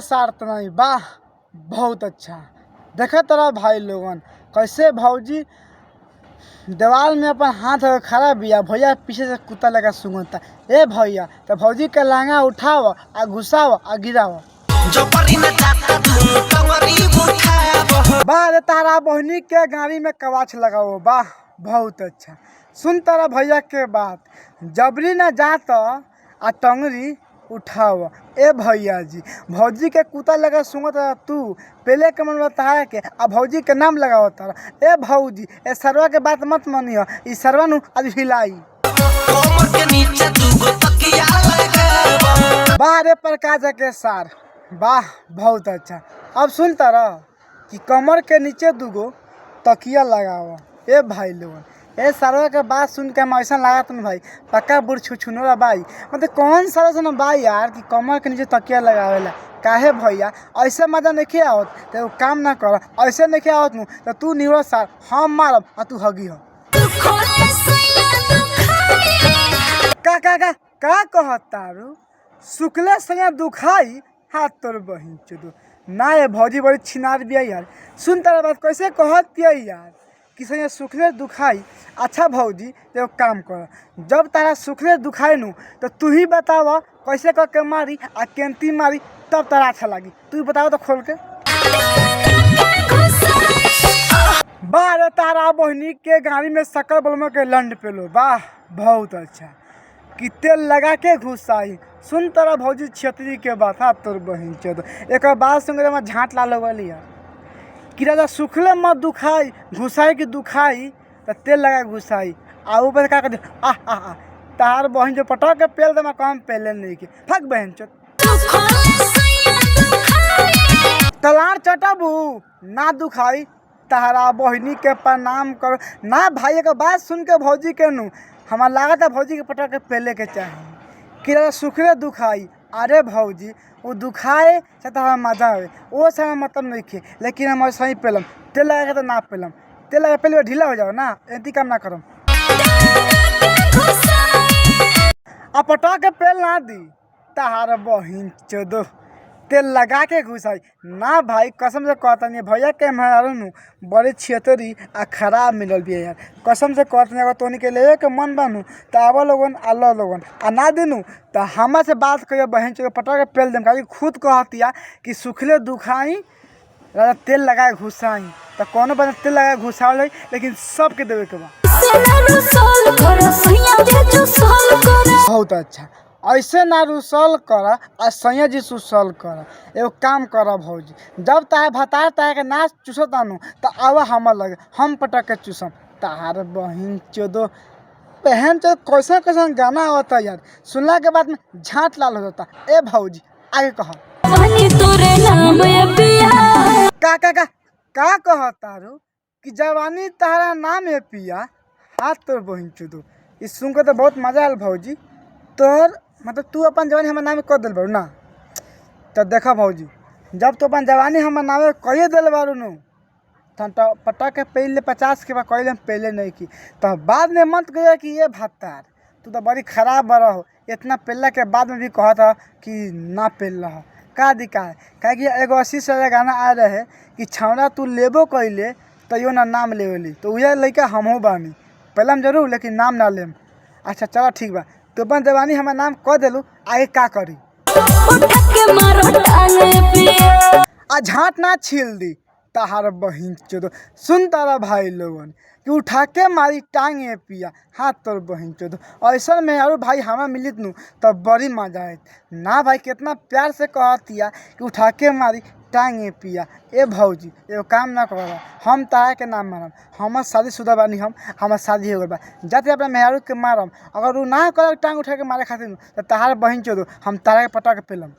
के सार नहीं वाह बहुत अच्छा। देखा तरह भाई लोगन कैसे भौजी दीवार में अपन हाथ खड़ा बिया, भैया पीछे से कुत्ता लगा सुंगता। ए भैया तो भौजी के लांगा उठाओ आ घुसाओ आ गिराओ। वाह रे तारा बहनी के गाड़ी में कवाच लगाओ, वाह बहुत अच्छा। सुन तारा भैया के बात, जबरी न जात आ टंगरी उठाओ। ए भैया जी भौजी के कुत्ता लगा सुंगत तू पहले के मन बताया के आ भौजी के नाम लगाओ तारा। ए भौजी ए सरवा के बात मत मानियो, ई सरवा नु आज हिलाई। वाह रे प्रकाश के सार वाह बहुत अच्छा। अब सुन तारा कि कमर के नीचे दूगो तकिया लगाओ। ए भाई लोगन ए सरवा के बात सुन के हम ऐसा लगा तुम भाई पक्का बुढ़ छुछुनोरा भाई, मतलब कौन सरवा से ना भाई यार कि कमर के नीचे तकिया लगावेला। काहे भैया ऐसे मजा नहीं आवत तो काम ना कर, ऐसे नहीं आवत नु तो तू निरो सार हम मारब आ तू हगी हो। का कहतारू सुखले संगे दुखाई हाथ तोर बहिन चुदो ना। ये भौजी बड़ी छिनार बिया यार। सुन तारा बात कैसे कहतिया यार कि संगे सुखले दुखाई। अच्छा भौजी तो काम कर, जब तारा सुखले दुखाई नु तो तू ही बतावा कैसे करके मारी आ केंती मारी तब तारा अच्छा लगी। तू बताओ तो खोल के। बार तारा बहनी के गाड़ी में शक्कर बलमा के लंड पे लो, वाह बहुत अच्छा। कि तेल लगा के घुसाई। सुन तारा भौजी छतरी के बात हाथ तोर बहिन चोद एक बात सुन में झाँट ला लगल यार कि राजा सुखले मत दुखाई घुसाई की दुखाई तो तेल लगा घुसाई आ ऊपर का कर आ तार बहन जो पटक के पेल दे कम पहले नहीं के फक बहन चोद तलार चटबू ना दुखाई तारा बहनी के प्रणाम करो ना। भाई का बात सुन के भौजी के नु हमारा लागत है भौजी के पटक के पहले के चाहिए कि राजा सुखले दुखाई। अरे भौजी वो दुखाए से तो हमारा मजा आए वो से मतलब नहीं खे, लेकिन हम सही पेलम तेल लगा के तो ना पेलम, तेल लगा पहले ढीला हो जाओ ना ऐसी काम ना करम। अब पटा के पेल ना दी तार बहिन चोदो तेल लगा के घुसाई ना। भाई कसम से कहता नहीं भैया के मेहरारू बड़ी छियतरी आ खराब मिलल भी यार। कसम से कहता नहीं अगर तोनी के ले के मन बानू तो आवा लोगन अल्लाह लोगन आ ना दिनू तो हमारे से बात करिए बहन चो पटा के पेल देम। काहे खुद कहतिया कि सुखले दुखाई राजा तेल लगाए घुसाई तो कोनो बने तेल लगाए घुसाओ लेकिन सबके देवे के बा। बहुत अच्छा ऐसे ना रुसल कर आ सैया जी सुसल कर। एगो काम कर भौजी जब ताहे भतार ताहे के नाच चूसत आनू तो आवा हमर लगे हम पटक के चूसम। तार बहिन चोदो बहन चो कैसे कैसे गाना आवता यार सुनला के बाद में झाँट लाल हो जाता। ए भौजी आगे कह का कहतारू कि जवानी तारा नाम है पिया हाथ तोर बहिन चोदो। इस सुन के तो बहुत मजा आयल भौजी तोर मतलब तू अपन जवानी हमारे नाम कर दिल बारू ना। तो देखा भौजी जब तू अपन जवानी हमारे नाम कहिए दिल बारू नु तो पटा के पहले 50 के बाद कहले पहले नहीं की तो बाद में मत गया कि ये भत्तार तू तो बड़ी खराब बड़ा हो। इतना पहले के बाद में भी कहा था कि ना पहल रहा का दिक्कत है। क्या कि एगो 80 से गाना आ रहे है कि छौड़ा तू लेबो कैले तो यो ना नाम लेवली तो वह लड़का हमहू बानी पहले हम जरूर लेकिन नाम ना लेम। अच्छा चलो ठीक बा तो अपन जवानी हमारा नाम कह दिलू आगे का करी आ झाँट ना छील दी ताहार बहिन चोदो। सुन तारा भाई लोगन कि उठा के मारी टांगे पिया हाथ तोर बहिन चोदो। ऐसा में और भाई हमें मिलित नू तो बड़ी मजा आए ना। भाई कितना प्यार से कहतिया कि उठा के मारी टांगे पिया। ए भौजी एगो काम ना कर हम तारा के नाम मारम हमार शादीशुदा बानी हम हमार शादी हो गई बा जाते अपना मेहरू के मारम। अगर वो ना कर टांग उठा के मारे खातिर तो ताहार बहिन चोदो हम तारा के पटा के पेलम।